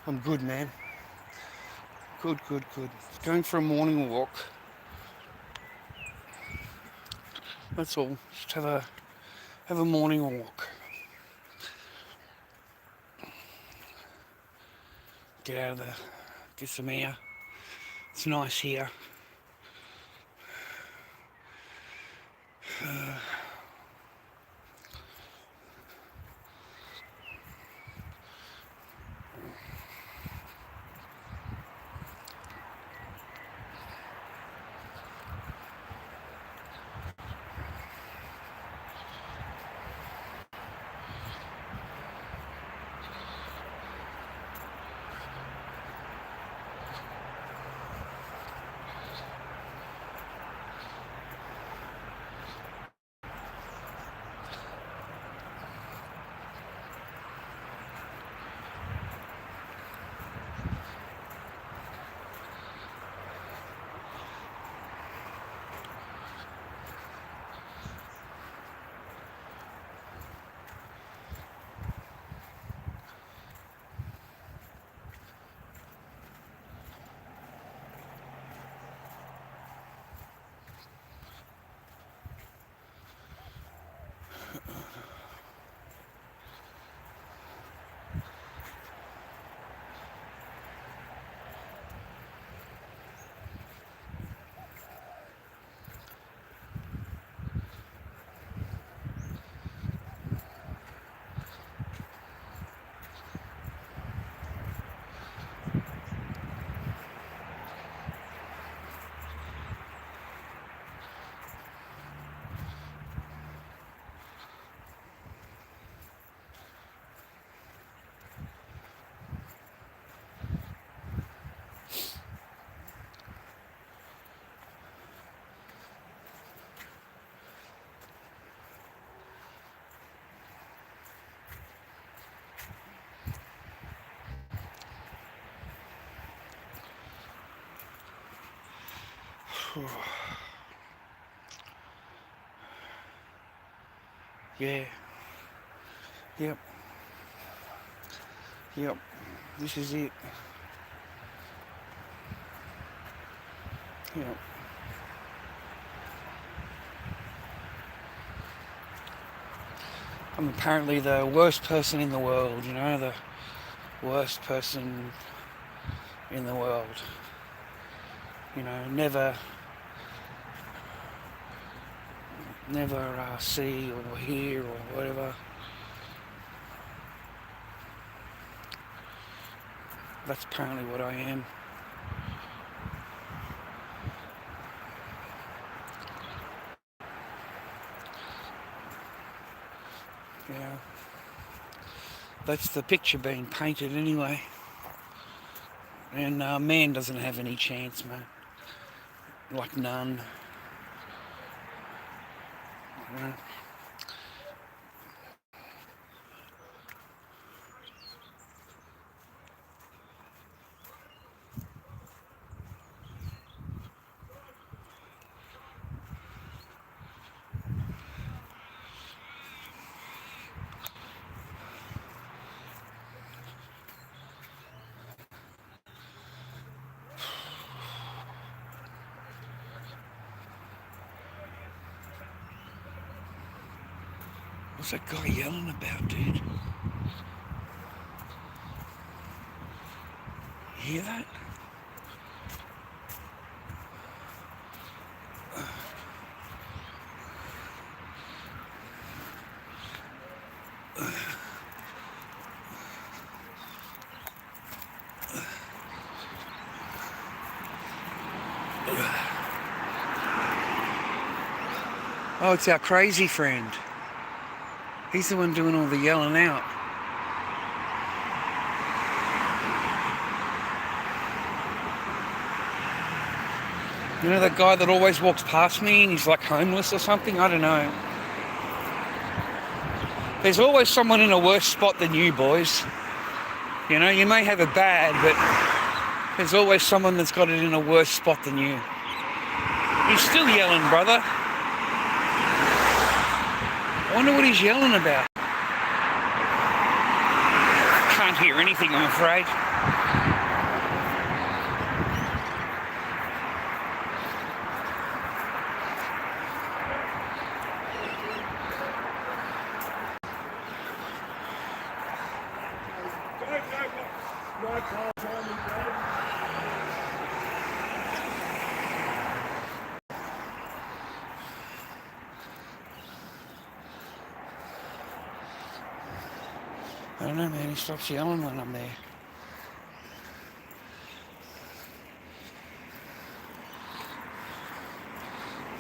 I'm good, man. Good, good, good. Going for a morning walk. That's all. Just have a morning walk. Get out of the get some air. It's nice here. Yeah. Yep. Yep. This is it. Yep. I'm apparently the worst person in the world, the worst person in the world. Never see or hear or whatever. That's apparently what I am. Yeah. That's the picture being painted anyway. And man doesn't have any chance, man. Like none. What's that guy yelling about, dude? You hear that? Oh, it's our crazy friend. He's the one doing all the yelling out. You know that guy that always walks past me and he's like homeless or something? I don't know. There's always someone in a worse spot than you, boys. You may have it bad, but there's always someone that's got it in a worse spot than you. He's still yelling, brother. I wonder what he's yelling about. Can't hear anything, I'm afraid. I don't know, man, he stops yelling when I'm there.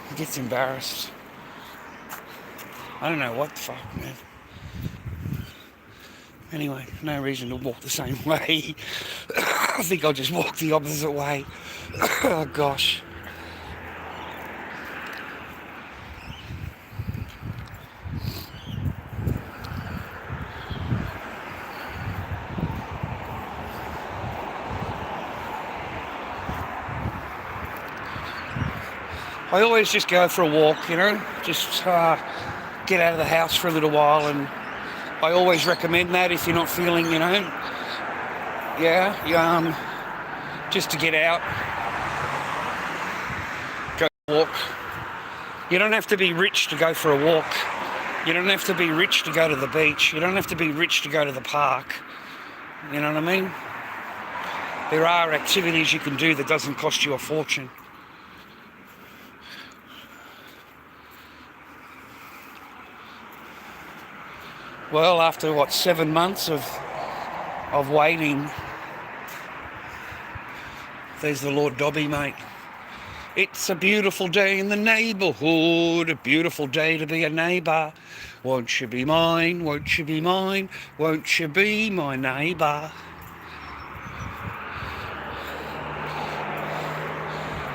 He gets embarrassed. I don't know what the fuck, man. Anyway, no reason to walk the same way. I think I'll just walk the opposite way. Oh, gosh. I always just go for a walk, you know, just get out of the house for a little while, and I always recommend that if you're not feeling, you know, just to get out, go walk. You don't have to be rich to go for a walk. You don't have to be rich to go to the beach. You don't have to be rich to go to the park. You know what I mean? There are activities you can do that doesn't cost you a fortune. Well, after what, 7 months of waiting, there's the Lord Dobby, mate. It's a beautiful day in the neighbourhood, a beautiful day to be a neighbour. Won't you be mine? Won't you be mine? Won't you be my neighbour?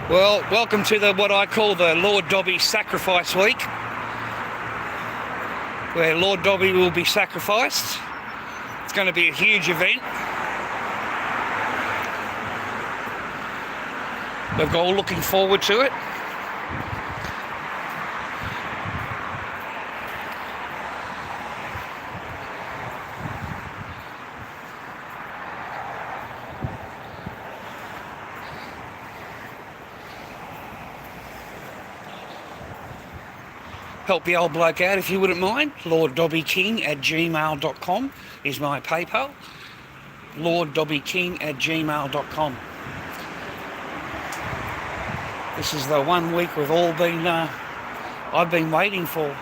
Well, welcome to what I call the Lord Dobby Sacrifice Week, where Lord Dobby will be sacrificed. It's going to be a huge event. We're all looking forward to it. Help the old bloke out if you wouldn't mind. LordDobbyKing@gmail.com is my PayPal. LordDobbyKing@gmail.com. This is the 1 week we've all been, I've been waiting for.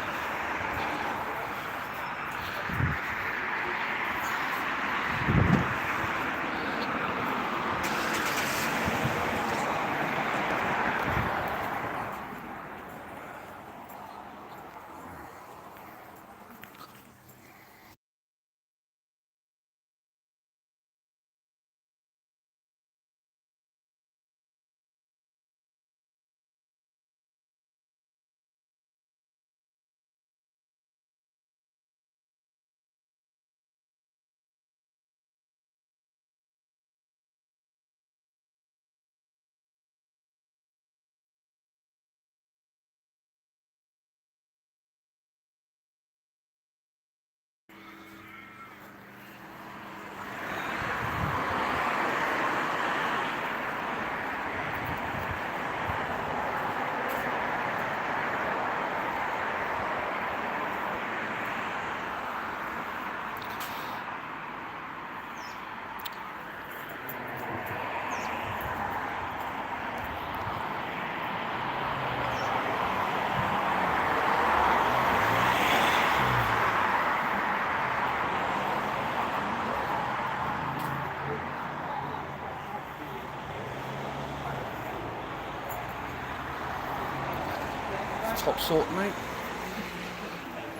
Top sort, mate.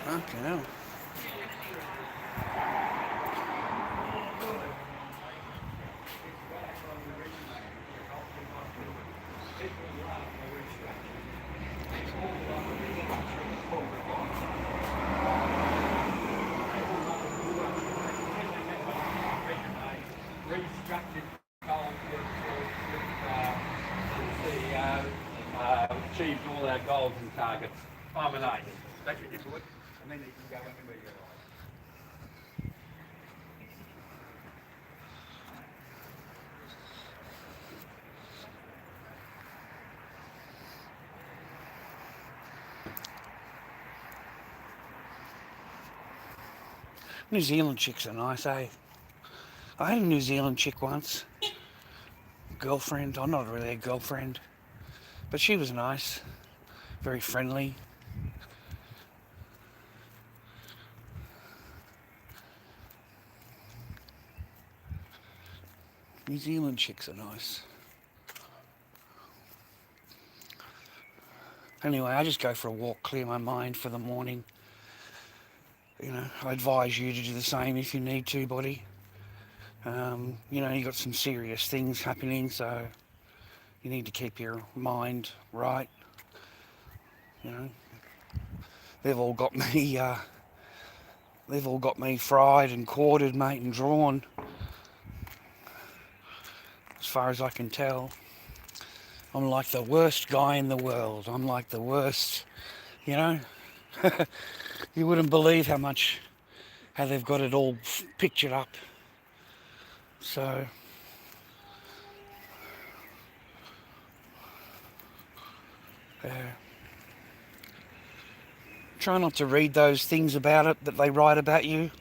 Okay, now. Achieved all our goals and targets. I'm an 8. That's what you put. And then you can go anywhere you like. New Zealand chicks are nice, eh? I had a New Zealand chick once. Girlfriend. I'm not really a girlfriend. But she was nice. Very friendly. New Zealand chicks are nice. Anyway, I just go for a walk, clear my mind for the morning. You know, I advise you to do the same if you need to, buddy. You know, you got some serious things happening, so you need to keep your mind right. You know, they've all got me fried and quartered, mate, and drawn. As far as I can tell, I'm like the worst guy in the world. I'm like the worst, you know. You wouldn't believe how they've got it all pictured up. So, try not to read those things about it that they write about you.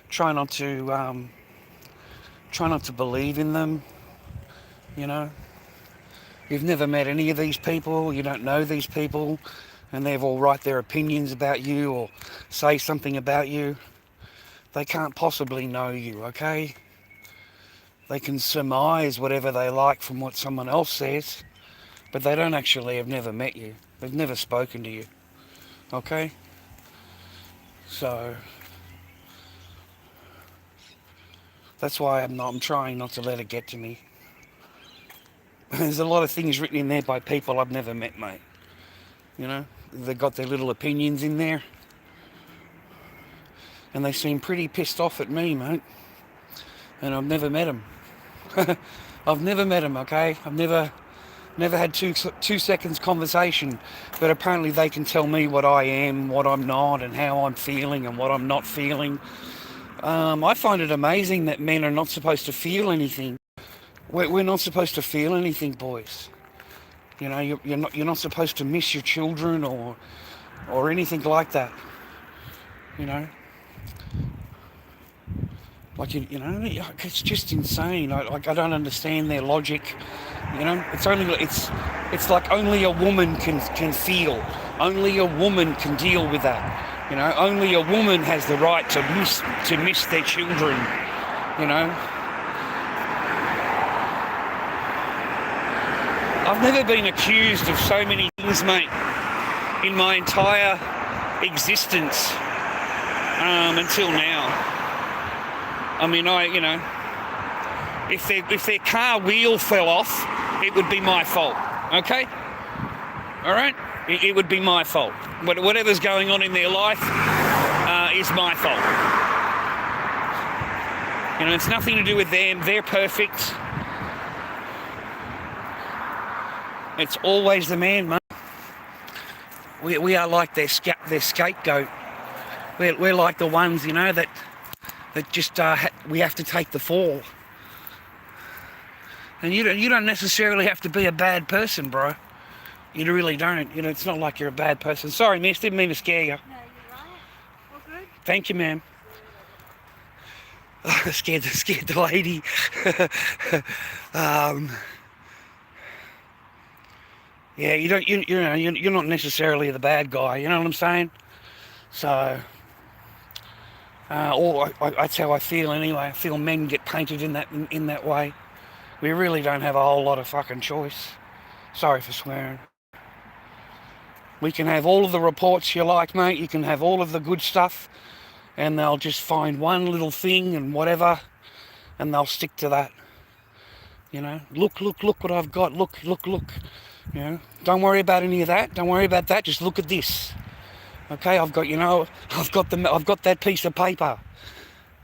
Try not to believe in them. You know, you've never met any of these people. You don't know these people, and they've all write their opinions about you or say something about you. They can't possibly know you, okay? They can surmise whatever they like from what someone else says, but they don't actually have never met you. They've never spoken to you, okay? So that's why I'm trying not to let it get to me. There's a lot of things written in there by people I've never met, mate. You know, they've got their little opinions in there, and they seem pretty pissed off at me, mate. And I've never met them. I've never met them, okay? I've never had two seconds conversation, but apparently they can tell me what I am, what I'm not, and how I'm feeling and what I'm not feeling. I find it amazing that men are not supposed to feel anything. We're not supposed to feel anything, boys. You know, you're not supposed to miss your children or anything like that. You know, like you know, it's just insane. I don't understand their logic. You know, it's like only a woman can feel. Only a woman can deal with that. You know, only a woman has the right to miss their children. You know. I've never been accused of so many things, mate, in my entire existence until now. I mean, you know, if their car wheel fell off, it would be my fault, okay? All right? It would be my fault. Whatever's going on in their life is my fault. You know, it's nothing to do with them. They're perfect. It's always the man, mate. We are like their scapegoat. We're like the ones, you know, that just we have to take the fall. And you don't necessarily have to be a bad person, bro. You really don't. You know, it's not like you're a bad person. Sorry, miss, didn't mean to scare you. No, you're right. All good. Thank you, ma'am. Oh, scared the lady. Yeah, you're not necessarily the bad guy. You know what I'm saying? So, that's how I feel anyway. I feel men get painted in that way. We really don't have a whole lot of fucking choice. Sorry for swearing. We can have all of the reports you like, mate. You can have all of the good stuff, and they'll just find one little thing and whatever, and they'll stick to that. You know, look what I've got. Look. You know, don't worry about any of that. Don't worry about that. Just look at this. Okay, I've got that piece of paper.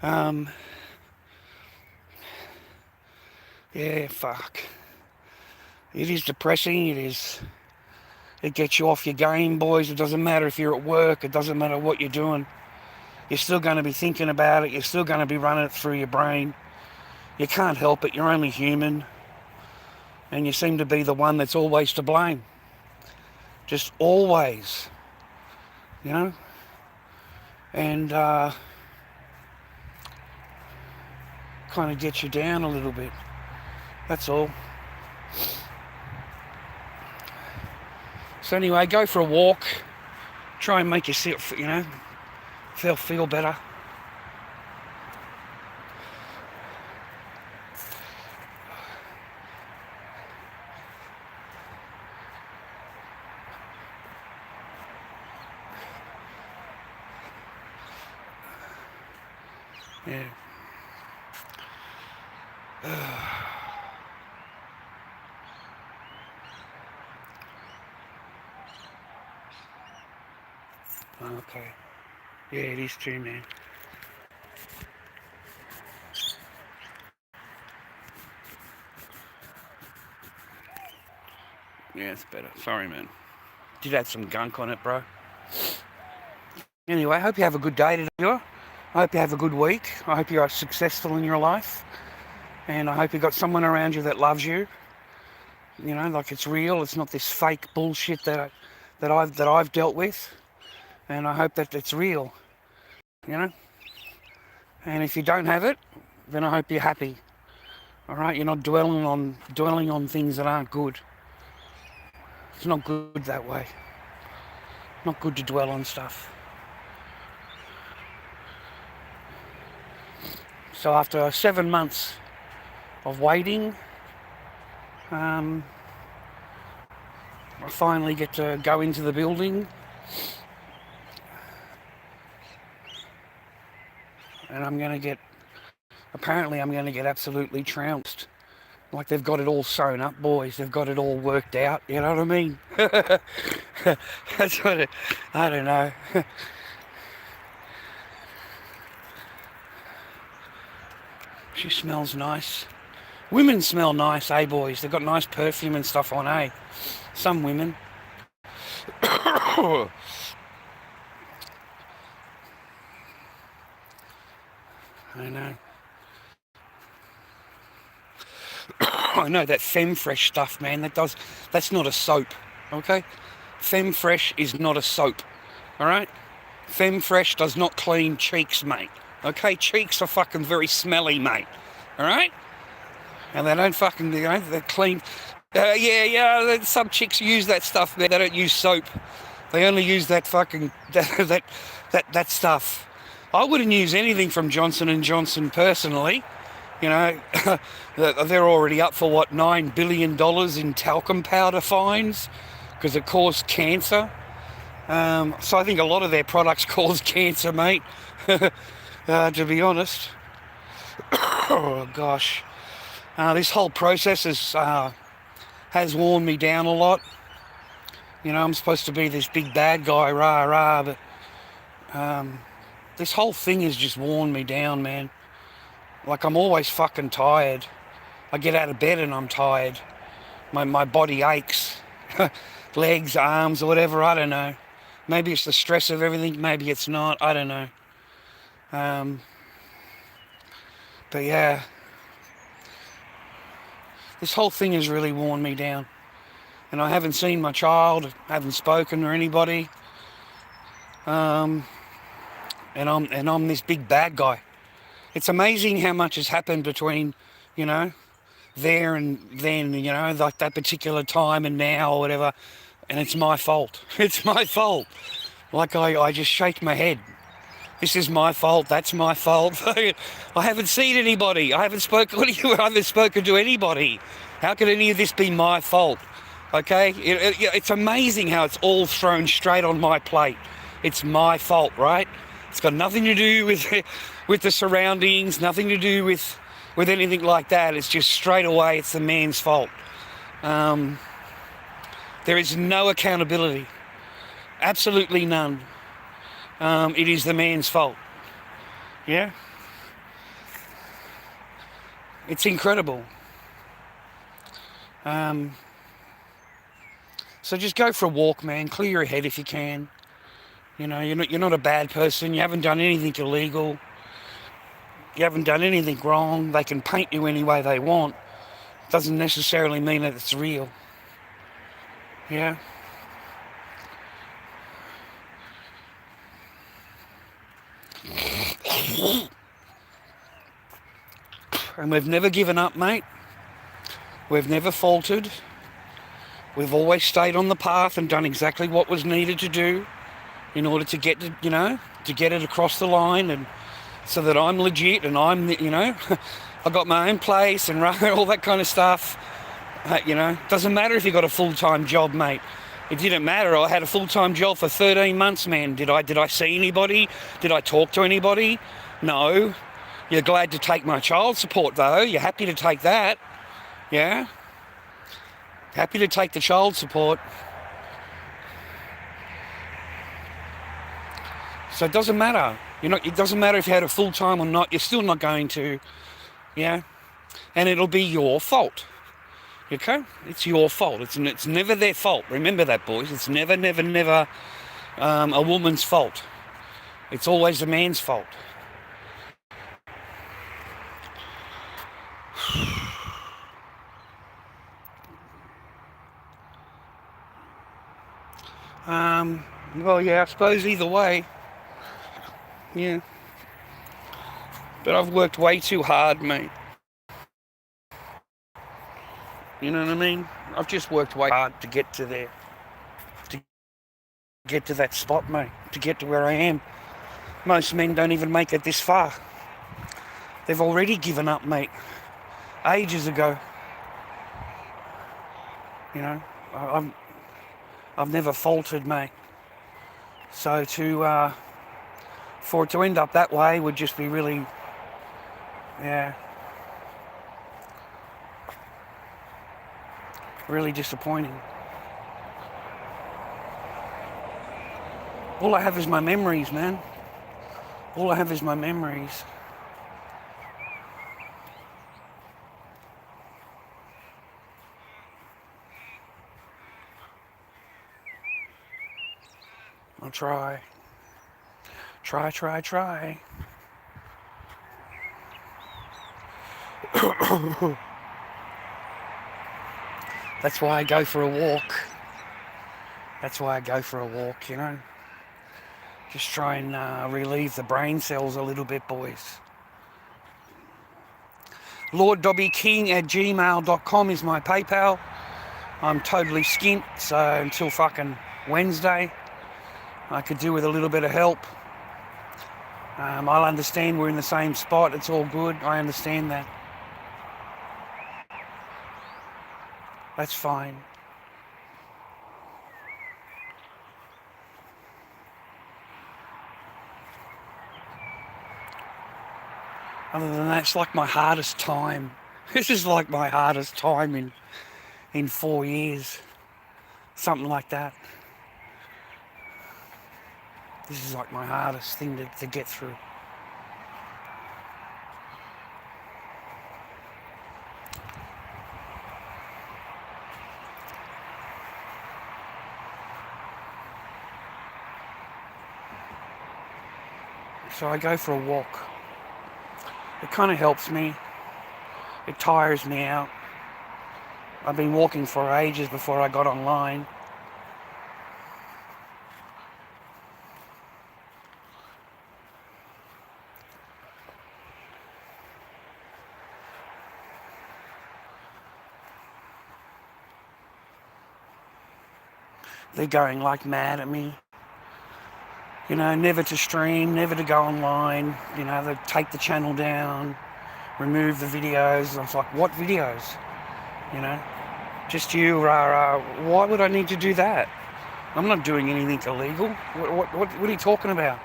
Yeah, fuck. It is depressing. It gets you off your game, boys. It doesn't matter if you're at work. It doesn't matter what you're doing. You're still going to be thinking about it. You're still going to be running it through your brain. You can't help it. You're only human. And you seem to be the one that's always to blame. Just always. You know? And kind of gets you down a little bit. That's all. So anyway, go for a walk. Try and make yourself, you know, feel better. Yeah. Okay. Yeah, it is too, man. Yeah, it's better. Sorry, man. Did add some gunk on it, bro. Anyway, I hope you have a good day today. I hope you have a good week. I hope you are successful in your life. And I hope you got someone around you that loves you. You know, like it's real. It's not this fake bullshit that I've dealt with. And I hope that it's real. You know? And if you don't have it, then I hope you're happy. Alright? You're not dwelling on things that aren't good. It's not good that way. Not good to dwell on stuff. So after 7 months of waiting, I finally get to go into the building, and I'm going to get absolutely trounced. Like they've got it all sewn up, boys. They've got it all worked out, you know what I mean? That's what I don't know. She smells nice. Women smell nice, eh, boys? They've got nice perfume and stuff on, eh? Some women. I know. I know that Femme Fresh stuff, man. That's not a soap, okay? Femme Fresh is not a soap, all right? Femme Fresh does not clean cheeks, mate. Okay, cheeks are fucking very smelly, mate. All right, and they don't fucking, you know, they're clean. Yeah. Some chicks use that stuff. They don't use soap. They only use that fucking that stuff. I wouldn't use anything from Johnson and Johnson personally. You know, they're already up for what, $9 billion in talcum powder fines because it caused cancer. So I think a lot of their products cause cancer, mate. To be honest. Oh gosh. This whole process has worn me down a lot. You know, I'm supposed to be this big bad guy, rah rah, but this whole thing has just worn me down, man. Like I'm always fucking tired. I get out of bed and I'm tired. My body aches. Legs, arms, or whatever, I don't know. Maybe it's the stress of everything, maybe it's not, I don't know. But yeah, this whole thing has really worn me down. And I haven't seen my child, haven't spoken to anybody. And I'm this big bad guy. It's amazing how much has happened between, you know, there and then, you know, like that particular time and now or whatever. And it's my fault. It's my fault. Like I just shake my head. This is my fault. That's my fault. I haven't seen anybody. I haven't spoken to anybody. How could any of this be my fault? Okay? It's amazing how it's all thrown straight on my plate. It's my fault, right? It's got nothing to do with the surroundings, nothing to do with anything like that. It's just straight away, it's the man's fault. There is no accountability. Absolutely none. It is the man's fault. Yeah? It's incredible. So just go for a walk, man. Clear your head if you can. You know, you're not a bad person. You haven't done anything illegal. You haven't done anything wrong. They can paint you any way they want. Doesn't necessarily mean that it's real. Yeah? And we've never given up, mate. We've never faltered. We've always stayed on the path and done exactly what was needed to do in order to get to, you know, to get it across the line, and so that I'm legit and I'm, you know, I got my own place and all that kind of stuff. You know, doesn't matter if you got a full-time job, mate. It didn't matter. I had a full-time job for 13 months, man. Did I see anybody? Did I talk to anybody? No. You're glad to take my child support, though. You're happy to take that. Yeah? Happy to take the child support. So it doesn't matter. It doesn't matter if you had a full-time or not. You're still not going to. Yeah? And it'll be your fault. Okay? It's your fault. It's never their fault. Remember that, boys. It's never, never, never a woman's fault. It's always a man's fault. Well, yeah, I suppose either way. Yeah. But I've worked way too hard, mate. You know what I mean? I've just worked way hard to get to there. To get to that spot, mate. To get to where I am. Most men don't even make it this far. They've already given up, mate. Ages ago. You know, I've never faltered, mate. So for it to end up that way would just be really, yeah, really disappointing. All I have is my memories, man. All I have is my memories. I'll try. Try. That's why I go for a walk. That's why I go for a walk, you know. Just try and relieve the brain cells a little bit, boys. LordDobbyKing@gmail.com is my PayPal. I'm totally skint, so until fucking Wednesday, I could do with a little bit of help. I'll understand we're in the same spot. It's all good. I understand that. That's fine. Other than that, it's like my hardest time. This is like my hardest time in 4 years. Something like that. This is like my hardest thing to get through. So I go for a walk. It kind of helps me. It tires me out. I've been walking for ages before I got online. They're going like mad at me. You know, never to stream, never to go online. You know, they take the channel down, remove the videos. I was like, what videos? You know, just you, why would I need to do that? I'm not doing anything illegal. What are you talking about?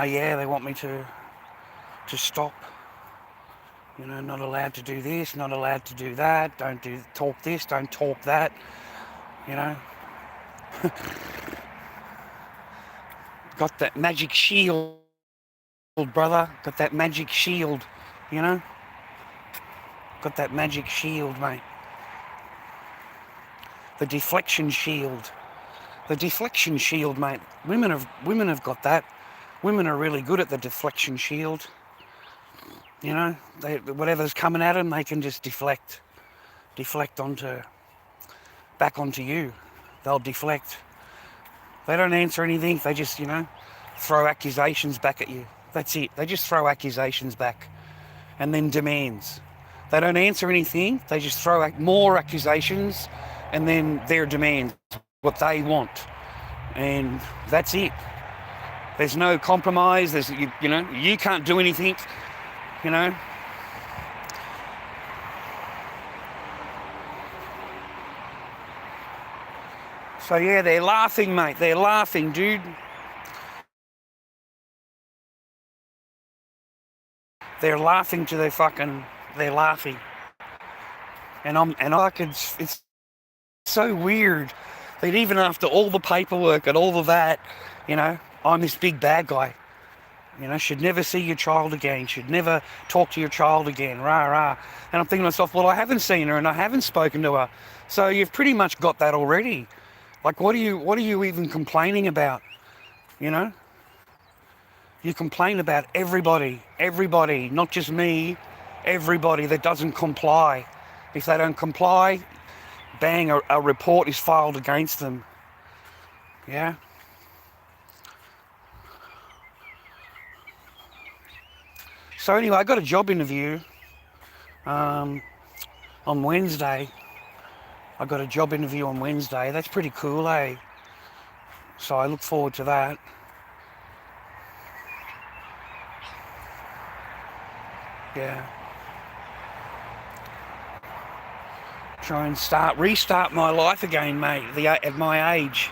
Yeah, they want me to stop. You know, not allowed to do this, not allowed to do that. Don't talk this, don't talk that. You know, got that magic shield, brother. Got that magic shield. You know, got that magic shield, mate. The deflection shield. The deflection shield, mate. Women have got that. Women are really good at the deflection shield. You know, whatever's coming at them, they can just deflect back onto you. They'll deflect. They don't answer anything. They just, you know, throw accusations back at you. That's it. They just throw accusations back, and then demands. They don't answer anything. They just throw more accusations, and then their demands, what they want, and that's it. There's no compromise. There's you know, you can't do anything. You know. So yeah, they're laughing, mate. They're laughing, dude. They're laughing to they're laughing. And it's so weird that even after all the paperwork and all of that, you know, I'm this big bad guy. You know, should never see your child again, should never talk to your child again, rah, rah. And I'm thinking to myself, well, I haven't seen her and I haven't spoken to her. So you've pretty much got that already. Like, what are you even complaining about? You know? You complain about everybody, not just me, everybody that doesn't comply. If they don't comply, bang, a report is filed against them. Yeah? So anyway, I got a job interview on Wednesday. I got a job interview on Wednesday. That's pretty cool, eh? So I look forward to that. Yeah. Try and restart my life again, mate, at my age.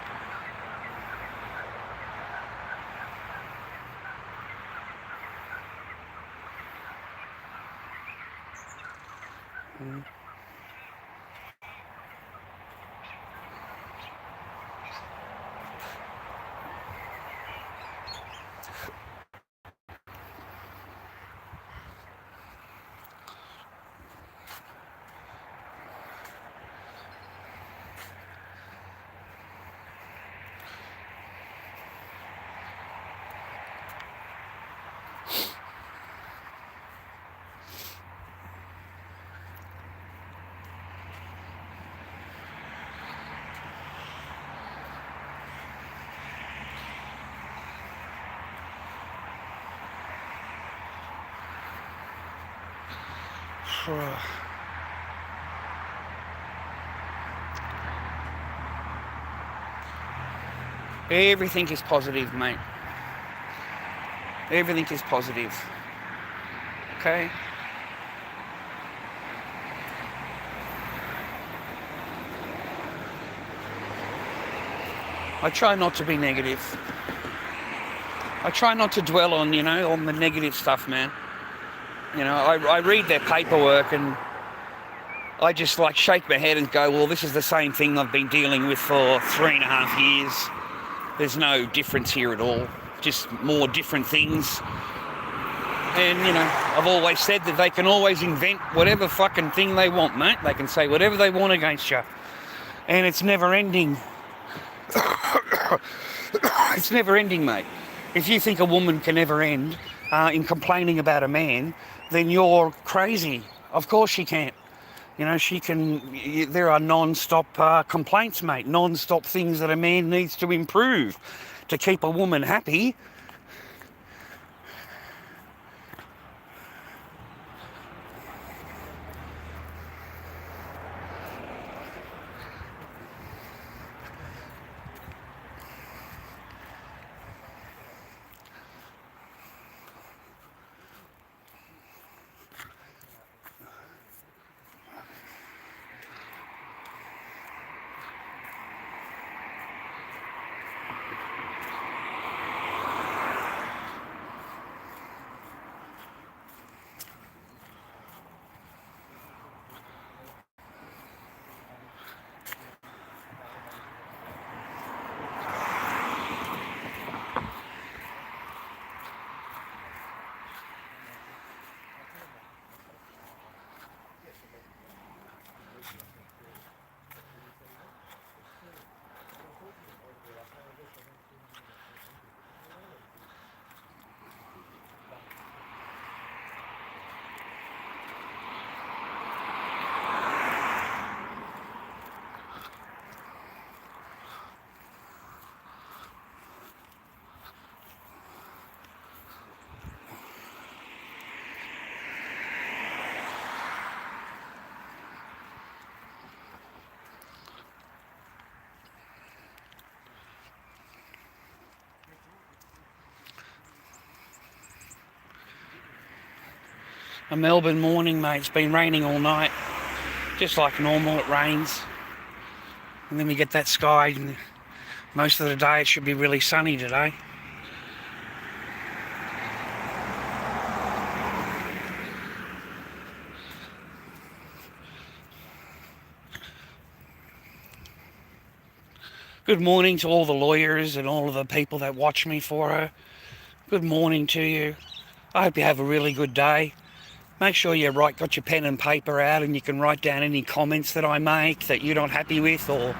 Everything is positive, mate. Everything is positive. Okay? I try not to be negative. I try not to dwell on, on the negative stuff, man. You know, I read their paperwork and I just shake my head and go, well, this is the same thing I've been dealing with for 3.5 years. There's no difference here at all. Just more different things. And, I've always said that they can always invent whatever fucking thing they want, mate. They can say whatever they want against you. And it's never ending. It's never ending, mate. If you think a woman can never end in complaining about a man, then you're crazy. Of course she can't. She can. There are non-stop complaints, mate. Non-stop things that a man needs to improve to keep a woman happy. A Melbourne morning, mate. It's been raining all night. Just like normal, it rains. And then we get that sky. And most of the day it should be really sunny today. Good morning to all the lawyers and all of the people that watch me for her. Good morning to you. I hope you have a really good day. Make sure got your pen and paper out and you can write down any comments that I make that you're not happy with, or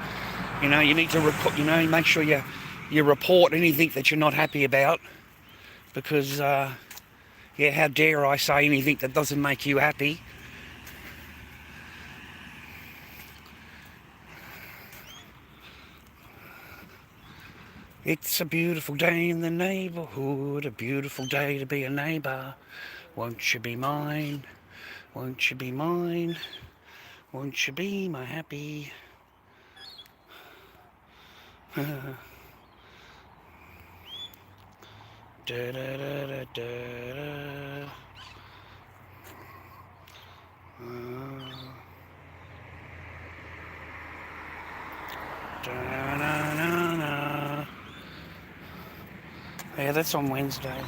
you need to report. Make sure you report anything that you're not happy about, because how dare I say anything that doesn't make you happy? It's a beautiful day in the neighbourhood, a beautiful day to be a neighbour. Won't you be mine? Won't you be mine? Won't you be my happy? Da da da da da. Da da da da. Yeah, that's on Wednesday.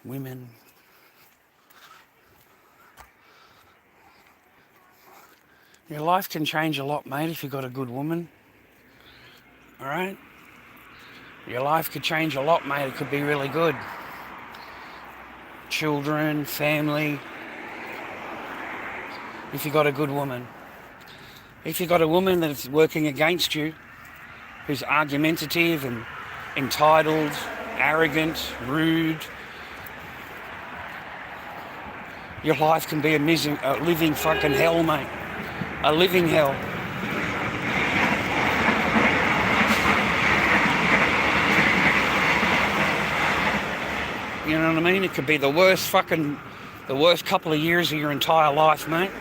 women. Your life can change a lot, mate, if you've got a good woman. Alright? Your life could change a lot, mate. It could be really good. Children, family. If you've got a good woman. If you've got a woman that's working against you, who's argumentative and entitled, arrogant, rude, your life can be a living fucking hell, mate. A living hell. You know what I mean? It could be the worst couple of years of your entire life, mate.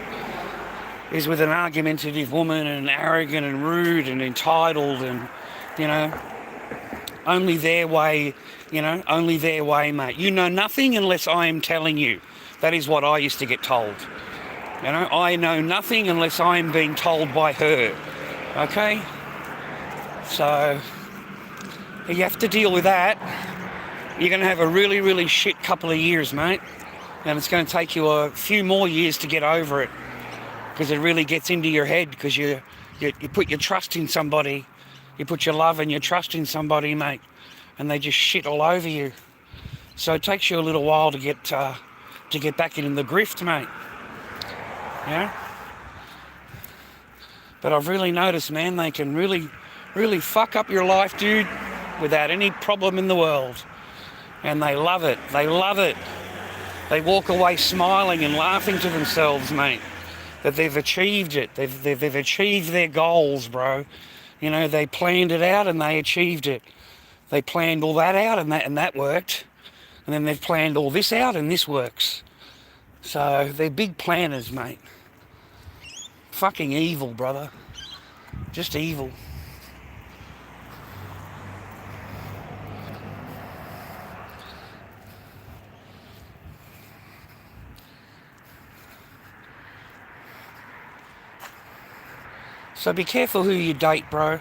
Is with an argumentative woman and arrogant and rude and entitled and, you know, only their way, mate. You know nothing unless I am telling you. That is what I used to get told. You know, I know nothing unless I am being told by her. Okay? So, you have to deal with that. You're going to have a really, really shit couple of years, mate. And it's going to take you a few more years to get over it. Because it really gets into your head. Because you put your trust in somebody. You put your love and your trust in somebody, mate. And they just shit all over you. So it takes you a little while to get back in the grift, mate. Yeah? But I've really noticed, man, they can really, really fuck up your life, dude, without any problem in the world. And they love it. They love it. They walk away smiling and laughing to themselves, mate, that they've achieved it. They've achieved their goals, bro. You know, they planned it out and they achieved it. They planned all that out and that worked. And then they've planned all this out and this works. So they're big planners, mate. Fucking evil, brother. Just evil. So be careful who you date, bro.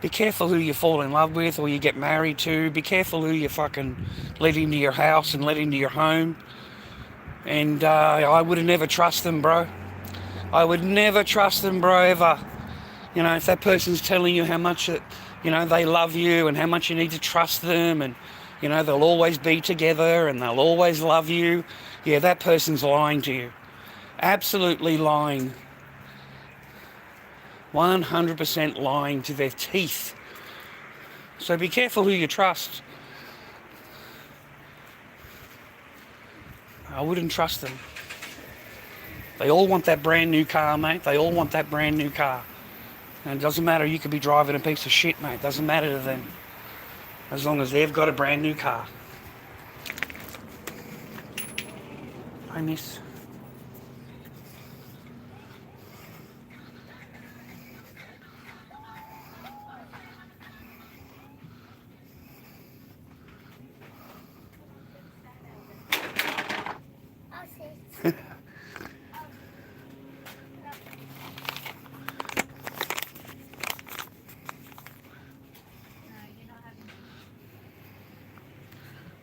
Be careful who you fall in love with or you get married to. Be careful who you fucking let into your house and let into your home. And I would have never trust them, bro. I would never trust them, bro, ever. You know, if that person's telling you how much, they love you and how much you need to trust them and, they'll always be together and they'll always love you. Yeah, that person's lying to you. Absolutely lying. 100% lying to their teeth. So be careful who you trust. I wouldn't trust them. They all want that brand new car, mate. They all want that brand new car. And it doesn't matter, you could be driving a piece of shit, mate. It doesn't matter to them. As long as they've got a brand new car. Hi, miss.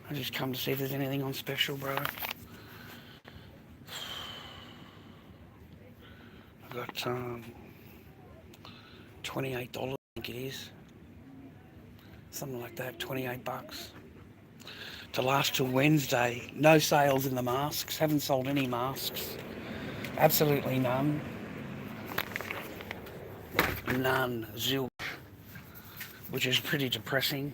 I just come to see if there's anything on special, bro. I got $28, I think it is. Something like that, 28 bucks. To last till Wednesday. No sales in the masks. Haven't sold any masks. Absolutely none. None. Zilch. Which is pretty depressing.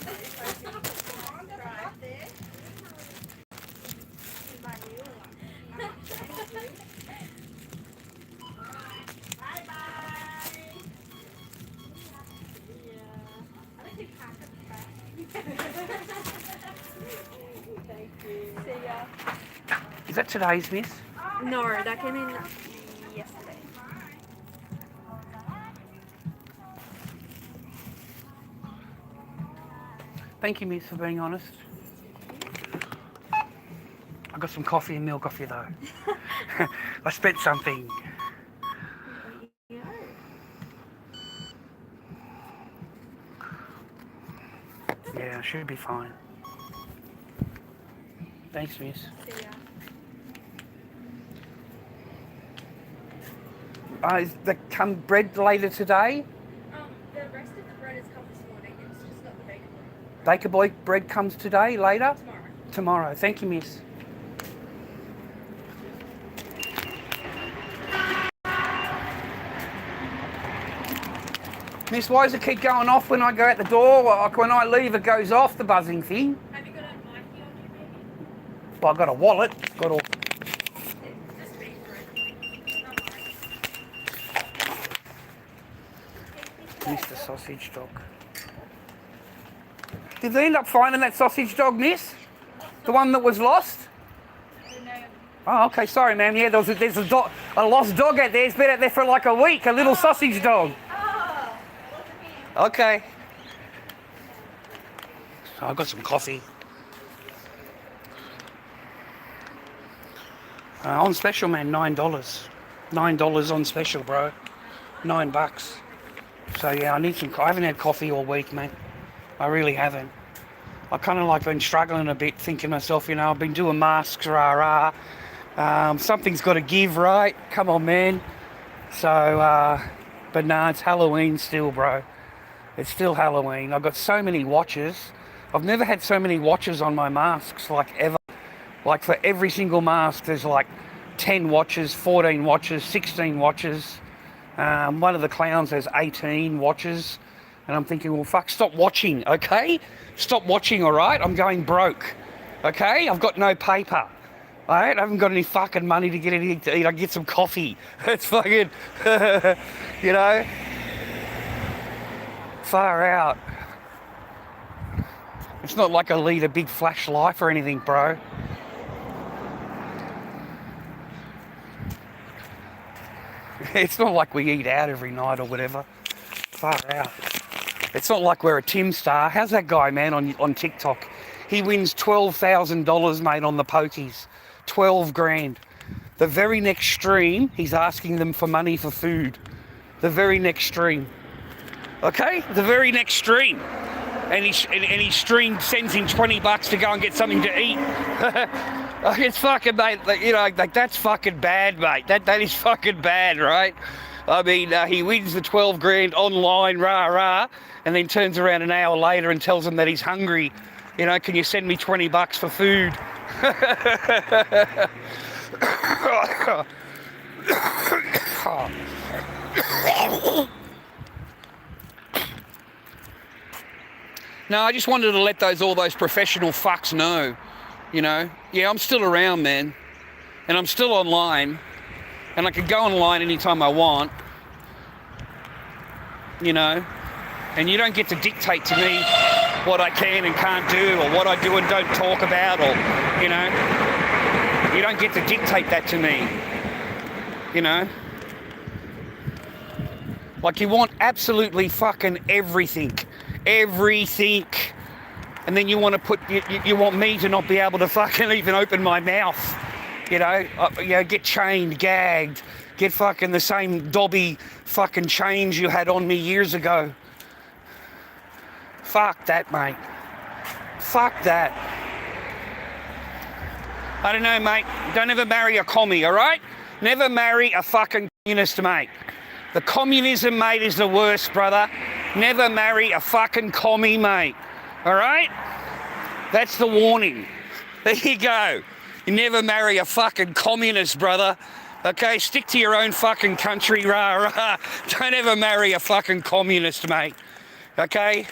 See ya. Is that today's, miss? No, that came in yesterday. Thank you, miss, for being honest. I got some coffee and milk off you, though. I spent something. Yeah, I should be fine. Thanks, miss. See ya. Is the come bread later today? The rest of the bread has come this morning. It's just not the baker bread. Baker boy bread comes today, later? Tomorrow. Tomorrow. Thank you, miss. Miss, why does it keep going off when I go out the door? Like when I leave, it goes off, the buzzing thing. Have you got a Nike on you, maybe? Well, I've got a wallet. Got all... Just pay for it. Not mine. Mr. Sausage Dog. Did they end up finding that sausage dog, miss? The one that was lost? Oh, okay, sorry, ma'am. Yeah, there's a lost dog out there. It's been out there for like a week, a little sausage dog. Okay. So I've got some coffee. On special, man, $9. $9 on special, bro. $9. So yeah, I need some. I haven't had coffee all week, man. I really haven't. I kind of like been struggling a bit, thinking to myself, you know, I've been doing masks, rah rah. Something's got to give, right? Come on, man. So, but nah, it's Halloween still, bro. It's still Halloween. I've got so many watches. I've never had so many watches on my masks, like ever. Like for every single mask, there's like 10 watches, 14 watches, 16 watches. One of the clowns has 18 watches. And I'm thinking, well, fuck, stop watching, okay? Stop watching, all right? I'm going broke, okay? I've got no paper, all right? I haven't got any fucking money to get anything to eat. I can get some coffee. It's fucking, you know? Far out. It's not like I lead a big flash life or anything, bro. It's not like we eat out every night or whatever. Far out. It's not like we're a Tim Star. How's that guy, man, on TikTok? He wins $12,000, mate, on the pokies. 12 grand. The very next stream, he's asking them for money for food. The very next stream. Okay? The very next stream. And his stream sends him $20 to go and get something to eat. It's fucking, mate, you know, like that's fucking bad, mate. That is fucking bad, right? I mean, he wins the 12 grand online, rah, rah, and then turns around an hour later and tells them that he's hungry. You know, can you send me $20 for food? No, I just wanted to let all those professional fucks know, you know. Yeah, I'm still around, man. And I'm still online. And I can go online anytime I want. You know. And you don't get to dictate to me what I can and can't do, or what I do and don't talk about, or, you know. You don't get to dictate that to me. You know. Like, you want absolutely fucking everything. Everything. And then you want to put, you want me to not be able to fucking even open my mouth. You know, get chained, gagged, get fucking the same Dobby fucking chains you had on me years ago. Fuck that, mate. Fuck that. I don't know, mate. Don't ever marry a commie, all right? Never marry a fucking communist, mate. The communism, mate, is the worst, brother. Never marry a fucking commie, mate. All right? That's the warning. There you go. You never marry a fucking communist, brother. Okay? Stick to your own fucking country, rah, rah. Don't ever marry a fucking communist, mate. Okay?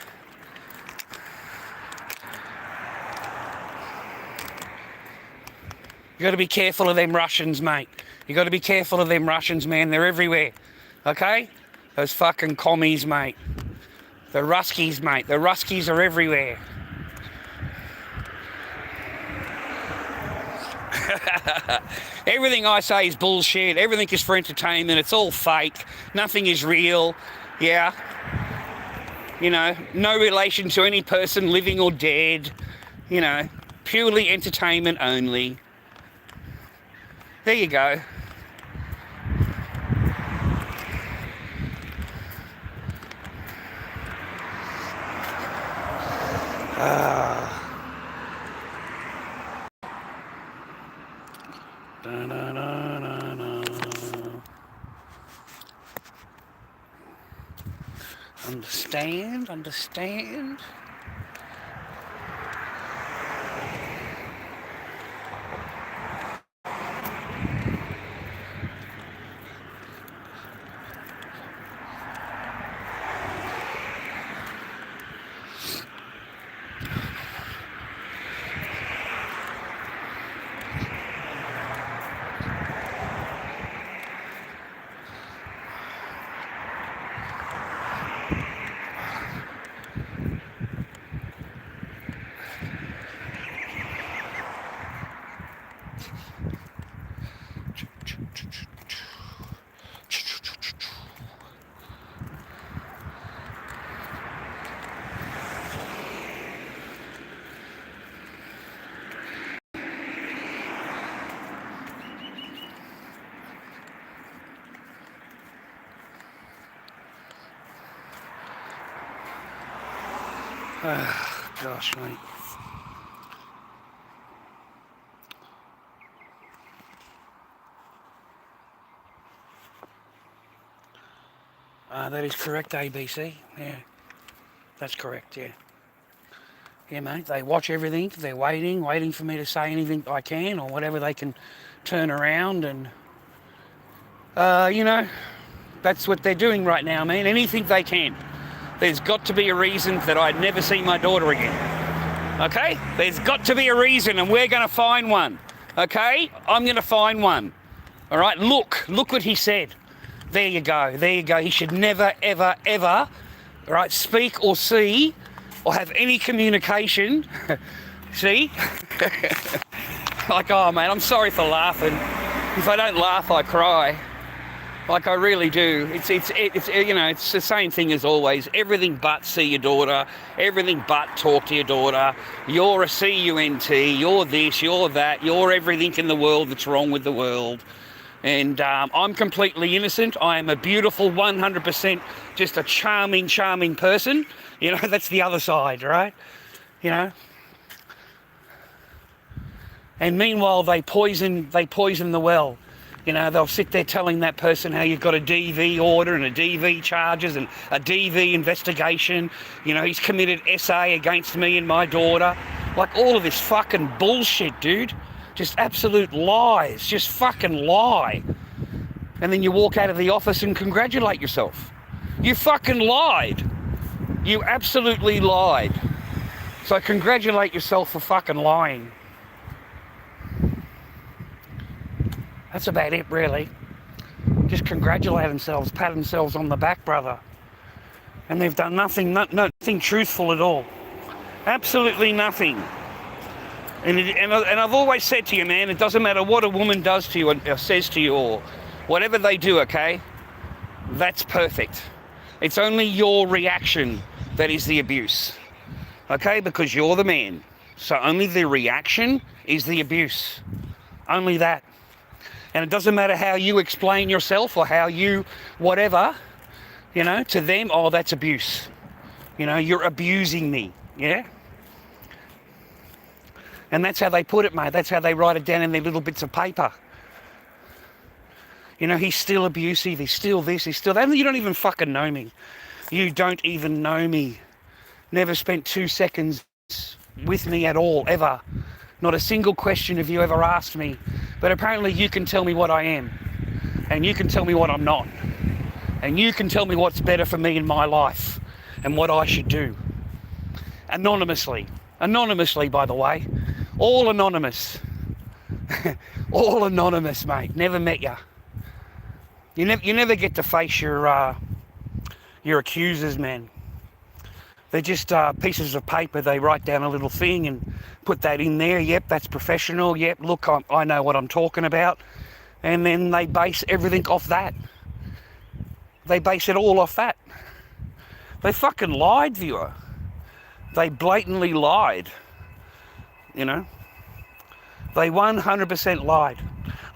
You got to be careful of them Russians, mate. You got to be careful of them Russians, man. They're everywhere. Okay? Those fucking commies, mate. The Ruskies, mate. The Ruskies are everywhere. Everything I say is bullshit. Everything is for entertainment. It's all fake. Nothing is real. Yeah. You know, no relation to any person living or dead. You know, purely entertainment only. There you go. Understand. Gosh, mate. That is correct, ABC. Yeah, that's correct, yeah. Yeah, mate, they watch everything. They're waiting for me to say anything I can or whatever they can turn around and, you know, that's what they're doing right now, man. Anything they can. There's got to be a reason that I'd never see my daughter again. Okay? There's got to be a reason, and we're going to find one. Okay? I'm going to find one. All right? Look what he said. There you go. He should never, ever, ever, all right, speak or see or have any communication. See? Like, oh, man, I'm sorry for laughing. If I don't laugh, I cry. Like, I really do. It's you know, it's the same thing as always. Everything but see your daughter. Everything but talk to your daughter. You're a CUNT. You're this. You're that. You're everything in the world that's wrong with the world. And I'm completely innocent. I am a beautiful 100%, just a charming, charming person. You know, that's the other side, right? You know. And meanwhile, they poison the well. You know, they'll sit there telling that person how you've got a DV order and a DV charges and a DV investigation. You know, he's committed SA against me and my daughter. Like, all of this fucking bullshit, dude. Just absolute lies. Just fucking lie. And then you walk out of the office and congratulate yourself. You fucking lied. You absolutely lied. So congratulate yourself for fucking lying. That's about it, really. Just congratulate themselves, pat themselves on the back, brother. And they've done nothing truthful at all. Absolutely nothing. And I've always said to you, man, it doesn't matter what a woman does to you or says to you or whatever they do, okay? That's perfect. It's only your reaction that is the abuse, okay? Because you're the man. So only the reaction is the abuse. Only that. And it doesn't matter how you explain yourself or how you whatever, you know, to them, oh, that's abuse. You know, you're abusing me, yeah? And that's how they put it, mate. That's how they write it down in their little bits of paper. You know, he's still abusive, he's still this, he's still that. You don't even fucking know me. You don't even know me. Never spent 2 seconds with me at all, ever. Not a single question have you ever asked me. But apparently you can tell me what I am. And you can tell me what I'm not. And you can tell me what's better for me in my life. And what I should do. Anonymously. Anonymously, by the way. All anonymous. All anonymous, mate. Never met you. You never get to face your accusers, man. They're just pieces of paper. They write down a little thing and put that in there. Yep, that's professional. Yep, look, I know what I'm talking about. And then they base everything off that. They base it all off that. They fucking lied, viewer. They blatantly lied. You know? They 100% lied.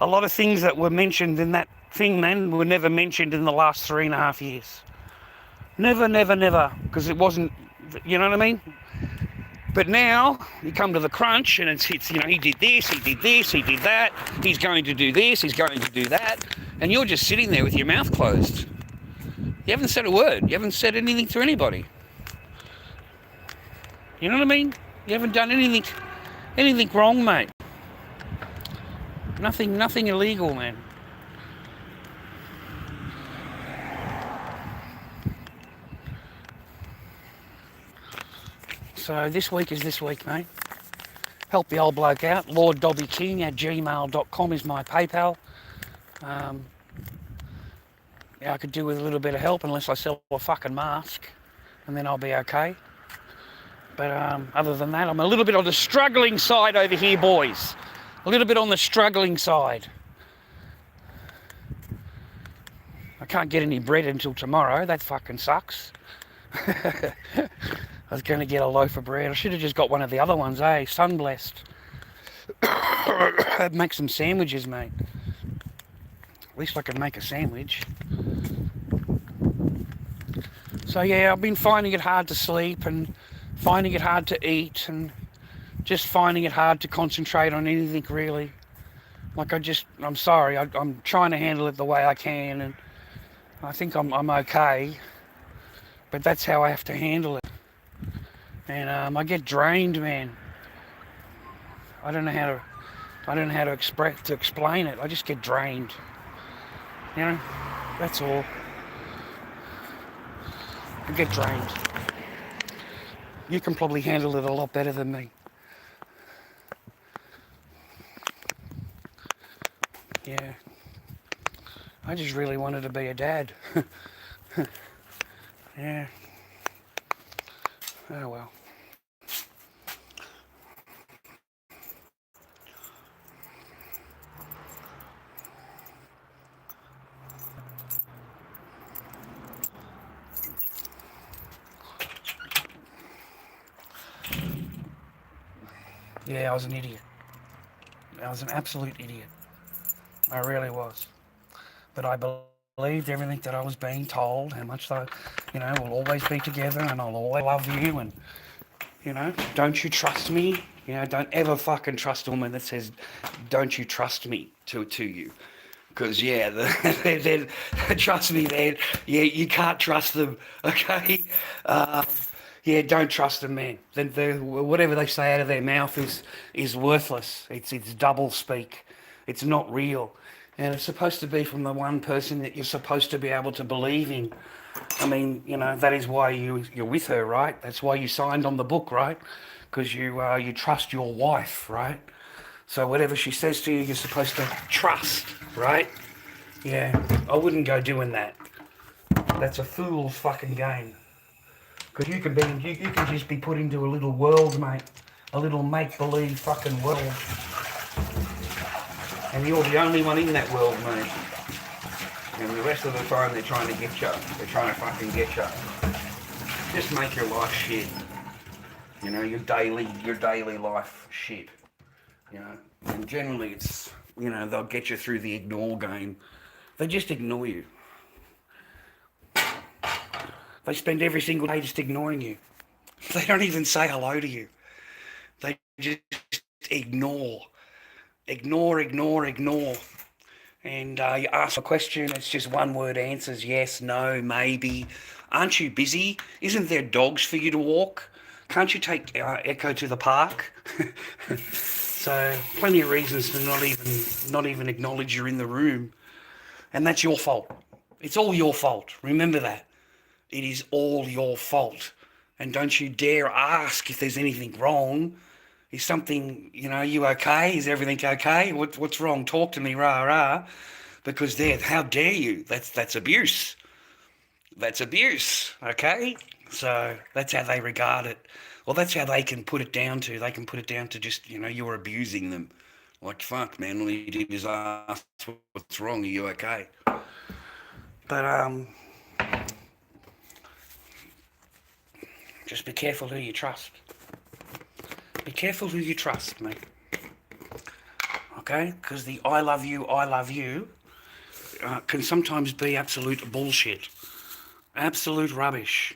A lot of things that were mentioned in that thing, man, were never mentioned in the last 3.5 years. Never, never, never. Because it wasn't, you know what I mean? But now, you come to the crunch and it's he did this, he did this, he did that, he's going to do this, he's going to do that, and you're just sitting there with your mouth closed. You haven't said a word. You haven't said anything to anybody. You know what I mean? You haven't done anything wrong, mate. Nothing illegal, man. So this week is this week, mate. Help the old bloke out. LordDobbyKing@gmail.com is my PayPal. Yeah, I could do with a little bit of help unless I sell a fucking mask, and then I'll be okay. But other than that, I'm a little bit on the struggling side over here, boys. A little bit on the struggling side. I can't get any bread until tomorrow. That fucking sucks. I was going to get a loaf of bread. I should have just got one of the other ones, eh? Sunblessed. I'd make some sandwiches, mate. At least I can make a sandwich. So yeah, I've been finding it hard to sleep and finding it hard to eat and just finding it hard to concentrate on anything really. Like I'm sorry, I'm trying to handle it the way I can, and I think I'm okay, but that's how I have to handle it. And I get drained, man. I don't know how to explain it. I just get drained. You know, that's all. I get drained. You can probably handle it a lot better than me. Yeah. I just really wanted to be a dad. Yeah. Oh well. Yeah, I was an idiot. I was an absolute idiot. I really was. But I believed everything that I was being told, how much we'll always be together and I'll always love you, and, don't you trust me? Don't ever fucking trust a woman that says, don't you trust me to you. Because, yeah, trust me, you can't trust them, okay? Yeah, don't trust them, man. Whatever they say out of their mouth is worthless. It's double speak. It's not real. And it's supposed to be from the one person that you're supposed to be able to believe in. I mean, that is why you're with her, right? That's why you signed on the book, right? Because you trust your wife, right? So whatever she says to you, you're supposed to trust, right? Yeah, I wouldn't go doing that. That's a fool's fucking game. Because you can just be put into a little world, mate. A little make-believe fucking world. And you're the only one in that world, mate. And the rest of the time they're trying to get you. They're trying to fucking get you. Just make your life shit. Your daily life shit. And generally it's, they'll get you through the ignore game. They just ignore you. They spend every single day just ignoring you. They don't even say hello to you. They just ignore. Ignore. And you ask a question, it's just one word answers, yes, no, maybe. Aren't you busy? Isn't there dogs for you to walk? Can't you take Echo to the park? So plenty of reasons to not even acknowledge you're in the room. And that's your fault. It's all your fault. Remember that. It is all your fault. And don't you dare ask if there's anything wrong. Is something, you know, you okay? Is everything okay? What's wrong? Talk to me, rah, rah. Because there, how dare you? That's abuse. That's abuse, okay? So that's how they regard it. Well, that's how they can put it down to. They can put it down to just, you know, you're abusing them. Like, fuck, man, all you did is ask what's wrong, are you okay? But, just be careful who you trust. Be careful who you trust, mate. Okay? Because the I love you can sometimes be absolute bullshit. Absolute rubbish.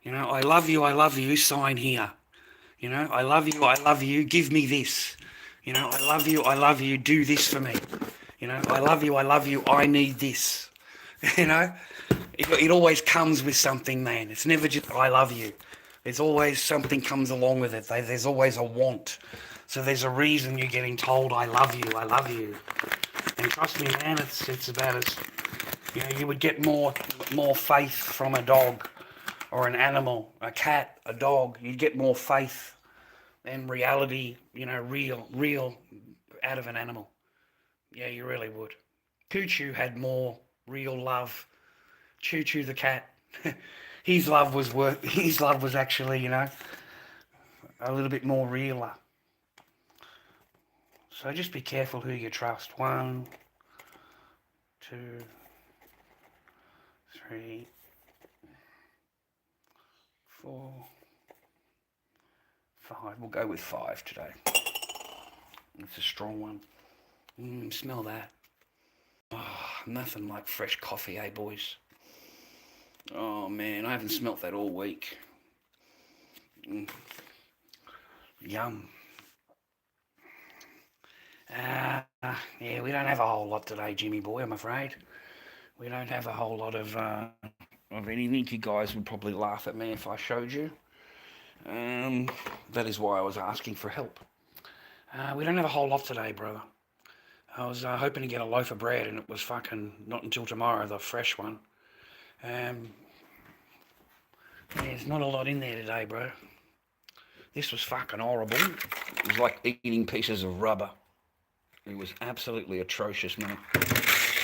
You know, I love you, sign here. You know, I love you, give me this. You know, I love you, do this for me. You know, I love you, I need this. You know, it always comes with something, man. It's never just I love you. There's always something comes along with it. There's always a want. So there's a reason you're getting told I love you, I love you. And trust me, man, it's about as, you know, you would get more faith from a dog or an animal, a cat, a dog. You'd get more faith and reality, you know, real out of an animal. Yeah, you really would. Choo Choo had more real love. Choo Choo the cat, his love was actually, you know, a little bit more realer. So just be careful who you trust. 1, 2, 3, 4, 5. We'll go with 5 today. It's a strong one. Smell that. Oh, nothing like fresh coffee, eh, boys? Oh, man, I haven't smelt that all week. Yum. Yeah, we don't have a whole lot today, Jimmy boy, I'm afraid. We don't have a whole lot of anything. You guys would probably laugh at me if I showed you. That is why I was asking for help. We don't have a whole lot today, brother. I was hoping to get a loaf of bread, and it was fucking not until tomorrow, the fresh one. Yeah, there's not a lot in there today, bro. This was fucking horrible. It was like eating pieces of rubber. It was absolutely atrocious, mate.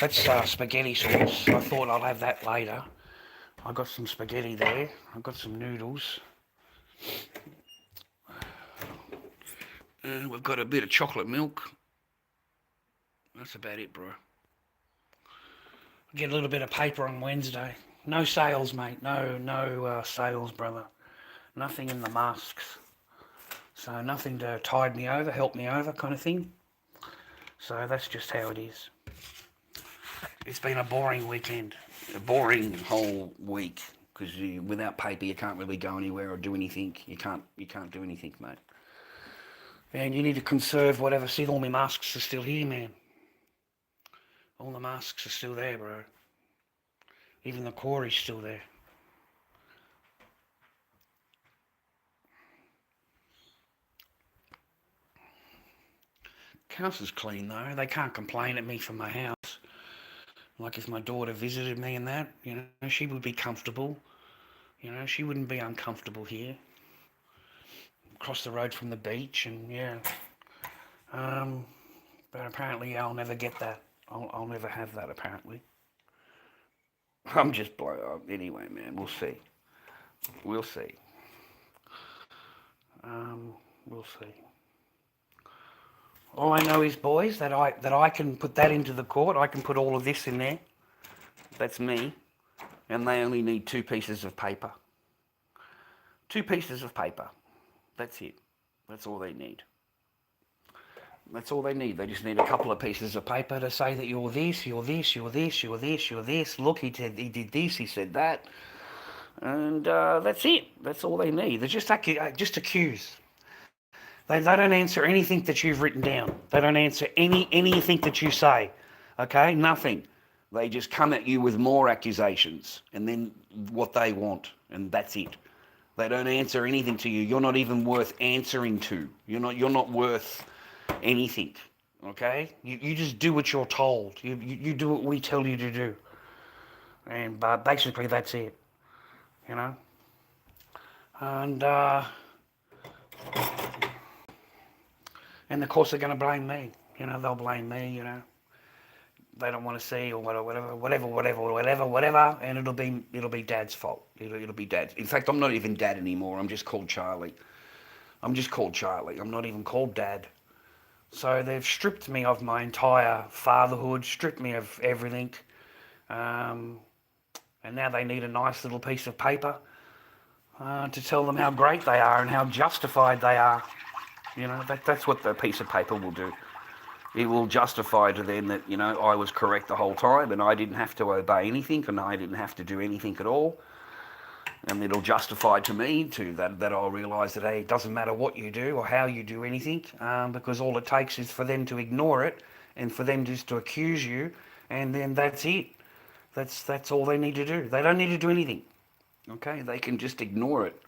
That's spaghetti sauce. I thought I'll have that later. I got some spaghetti there. I got some noodles. We've got a bit of chocolate milk. That's about it, bro. Get a little bit of paper on Wednesday. No sales, mate. No sales, brother. Nothing in the masks. So nothing to tide me over, help me over kind of thing. So that's just how it is. It's been a boring weekend. A boring whole week. Because without paper you can't really go anywhere or do anything. You can't do anything, mate. And you need to conserve whatever. See, all my masks are still here, man. All the masks are still there, bro. Even the Corey's still there. House is clean though. They can't complain at me for my house. Like if my daughter visited me and that, you know, she would be comfortable. You know, she wouldn't be uncomfortable here. Across the road from the beach and yeah. But apparently I'll never get that. I'll never have that apparently. I'm just blown up. Anyway, man, we'll see. We'll see. We'll see. All I know is, boys, that I can put that into the court. I can put all of this in there. That's me. And they only need 2 pieces of paper. 2 pieces of paper. That's it. That's all they need. That's all they need. They just need a couple of pieces of paper to say that you're this, you're this, you're this, you're this, you're this. Look, he did this, he said that. And that's it. That's all they need. They're just accuse. They don't answer anything that you've written down. They don't answer anything that you say. Okay? Nothing. They just come at you with more accusations and then what they want, and that's it. They don't answer anything to you. You're not even worth answering to. You're not worth anything. Okay? You just do what you're told. You do what we tell you to do. And basically that's it. You know? And And of course they're going to blame me. You know, they'll blame me, you know. They don't want to see or whatever, and it'll be Dad's fault. It'll be Dad's. In fact, I'm not even Dad anymore. I'm just called Charlie. I'm just called Charlie. I'm not even called Dad. So they've stripped me of my entire fatherhood, stripped me of everything, and now they need a nice little piece of paper to tell them how great they are and how justified they are. You know, that's what the piece of paper will do. It will justify to them that, you know, I was correct the whole time and I didn't have to obey anything and I didn't have to do anything at all. And it'll justify to me too that I'll realise that, hey, it doesn't matter what you do or how you do anything, because all it takes is for them to ignore it and for them just to accuse you, and then that's it. That's all they need to do. They don't need to do anything. Okay? They can just ignore it.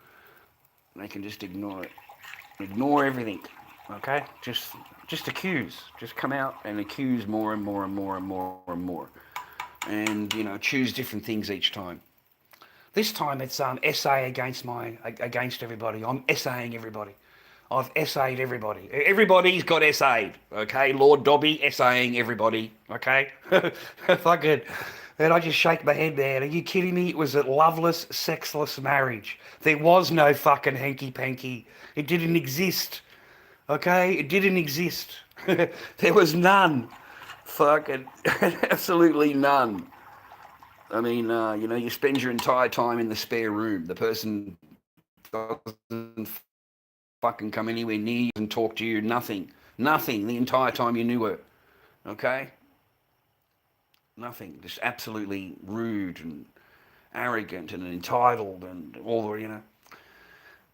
They can just ignore it. Ignore everything. Okay? Just accuse. Just come out and accuse more and more and more and more and more. And, you know, choose different things each time. This time it's essay against everybody. I'm essaying everybody. I've essayed everybody. Everybody's got essayed, okay? Lord Dobby essaying everybody, okay? Fucking, and I just shake my head, man. Are you kidding me? It was a loveless, sexless marriage. There was no fucking hanky-panky. It didn't exist, okay? It didn't exist. There was none. Fucking, absolutely none. I mean, you know, you spend your entire time in the spare room. The person doesn't fucking come anywhere near you and talk to you. Nothing. Nothing the entire time you knew her. Okay? Nothing. Just absolutely rude and arrogant and entitled and all the, you know.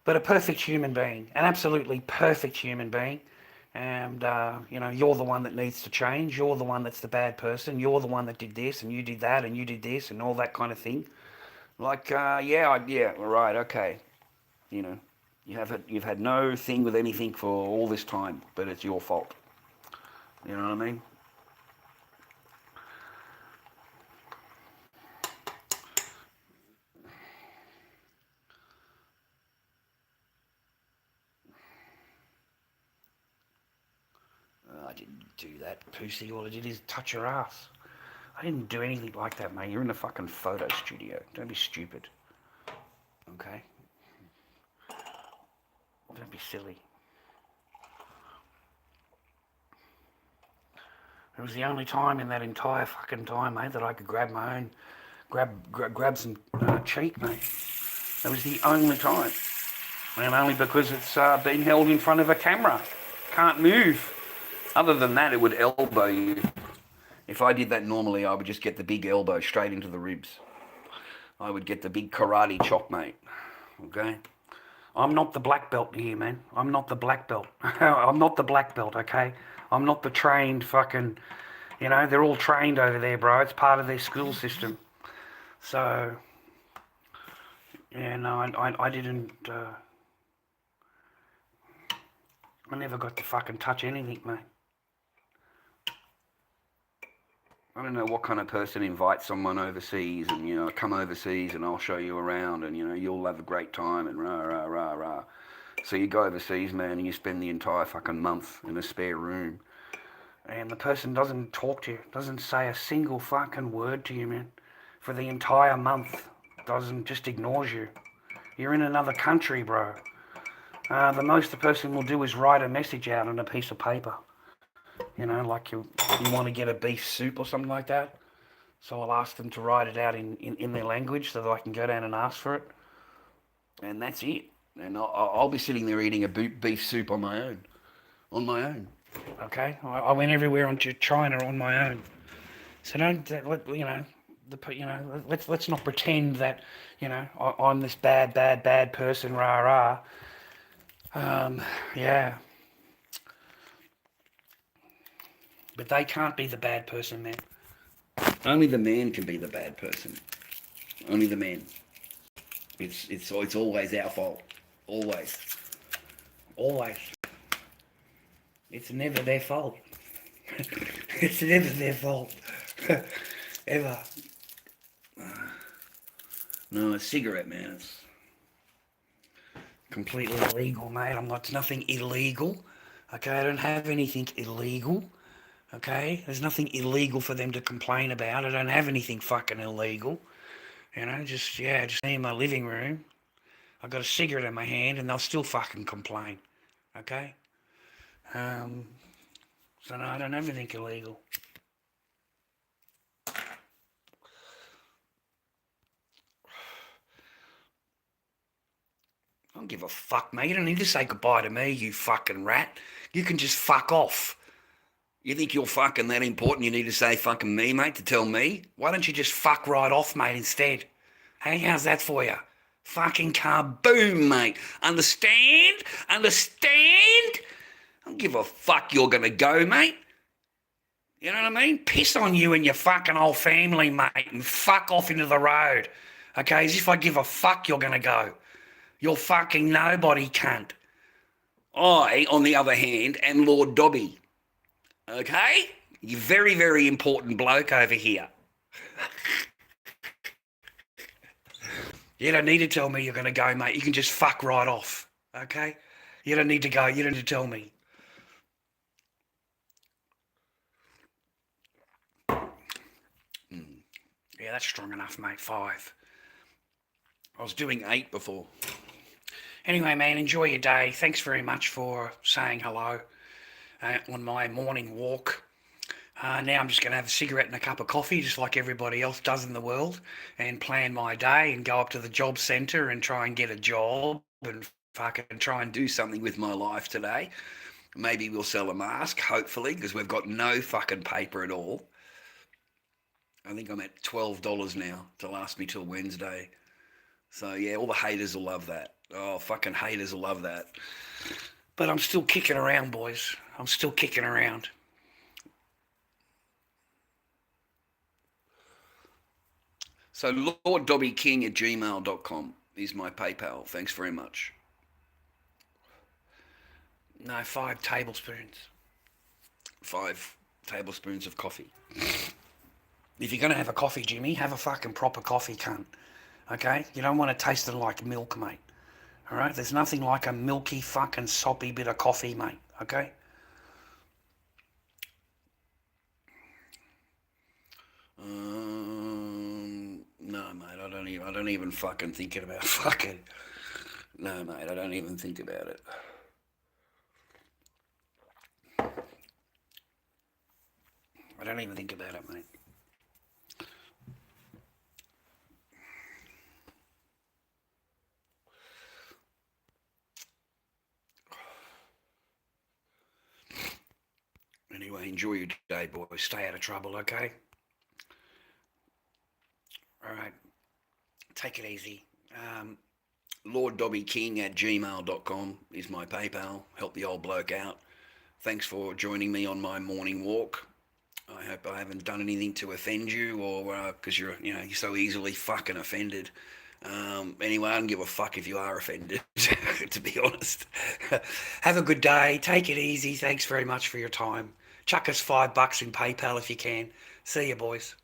But a perfect human being. An absolutely perfect human being. And, you know, you're the one that needs to change. You're the one that's the bad person. You're the one that did this and you did that and you did this and all that kind of thing. Like, yeah, right, okay. You know, you've had no thing with anything for all this time, but it's your fault. You know what I mean? I didn't do that, Pussy. All I did is touch your ass. I didn't do anything like that, mate. You're in a fucking photo studio. Don't be stupid. Okay? Don't be silly. It was the only time in that entire fucking time, mate, that I could grab my own, grab some cheek, mate. That was the only time. And only because it's been held in front of a camera. Can't move. Other than that, it would elbow you. If I did that normally, I would just get the big elbow straight into the ribs. I would get the big karate chop, mate. Okay? I'm not the black belt here, man. I'm not the black belt. I'm not the black belt, okay? I'm not the trained fucking... You know, they're all trained over there, bro. It's part of their school system. So... Yeah, no, I didn't... I never got to fucking touch anything, mate. I don't know what kind of person invites someone overseas and, you know, come overseas and I'll show you around and, you know, you'll have a great time and rah, rah, rah, rah. So you go overseas, man, and you spend the entire fucking month in a spare room and the person doesn't talk to you, doesn't say a single fucking word to you, man, for the entire month. Just ignores you. You're in another country, bro. The most the person will do is write a message out on a piece of paper. You know, like you want to get a beef soup or something like that. So I'll ask them to write it out in their language so that I can go down and ask for it. And that's it. And I'll be sitting there eating a beef soup on my own. On my own. Okay? I went everywhere onto China on my own. So don't, you know, let's not pretend that, you know, I'm this bad person, rah. Yeah. But they can't be the bad person, man. Only the man can be the bad person. Only the man. It's always our fault. Always. Always. It's never their fault. It's never their fault. Ever. No, a cigarette, man. It's completely illegal, mate. It's nothing illegal. Okay, I don't have anything illegal. Okay, there's nothing illegal for them to complain about. I don't have anything fucking illegal. Just me in my living room. I've got a cigarette in my hand and they'll still fucking complain. Okay? So no, I don't have anything illegal. I don't give a fuck, mate. You don't need to say goodbye to me, you fucking rat. You can just fuck off. You think you're fucking that important you need to say fucking me, mate, to tell me? Why don't you just fuck right off, mate, instead? Hey, how's that for you? Fucking kaboom, mate. Understand? Understand? I don't give a fuck you're gonna go, mate. You know what I mean? Piss on you and your fucking whole family, mate, and fuck off into the road. Okay, as if I give a fuck you're gonna go. You're fucking nobody, cunt. I, on the other hand, am Lord Dobby. Okay? You're very, very important bloke over here. You don't need to tell me you're going to go, mate. You can just fuck right off. Okay? You don't need to go. You don't need to tell me. Yeah, that's strong enough, mate. 5. I was doing 8 before. Anyway, man, enjoy your day. Thanks very much for saying hello on my morning walk. Now I'm just going to have a cigarette and a cup of coffee, just like everybody else does in the world, and plan my day and go up to the job centre and try and get a job and fucking try and do something with my life today. Maybe we'll sell a mask, hopefully, because we've got no fucking paper at all. I think I'm at $12 now to last me till Wednesday. So, yeah, all the haters will love that. Oh, fucking haters will love that. But I'm still kicking around, boys. I'm still kicking around. So LordDobbyKing@gmail.com is my PayPal. Thanks very much. No, 5 tablespoons. 5 tablespoons of coffee. If you're going to have a coffee, Jimmy, have a fucking proper coffee, cunt. Okay? You don't want to taste it like milk, mate. All right? There's nothing like a milky, fucking soppy bit of coffee, mate. Okay? No, mate, I don't even fucking think about fucking. No, mate, I don't even think about it. I don't even think about it, mate. Anyway, enjoy your day, boys. Stay out of trouble, okay? All right. Take it easy. LordDobbyKing@gmail.com is my PayPal. Help the old bloke out. Thanks for joining me on my morning walk. I hope I haven't done anything to offend you, or because you're so easily fucking offended. Anyway, I don't give a fuck if you are offended, to be honest. Have a good day. Take it easy. Thanks very much for your time. Chuck us $5 in PayPal if you can. See you, boys.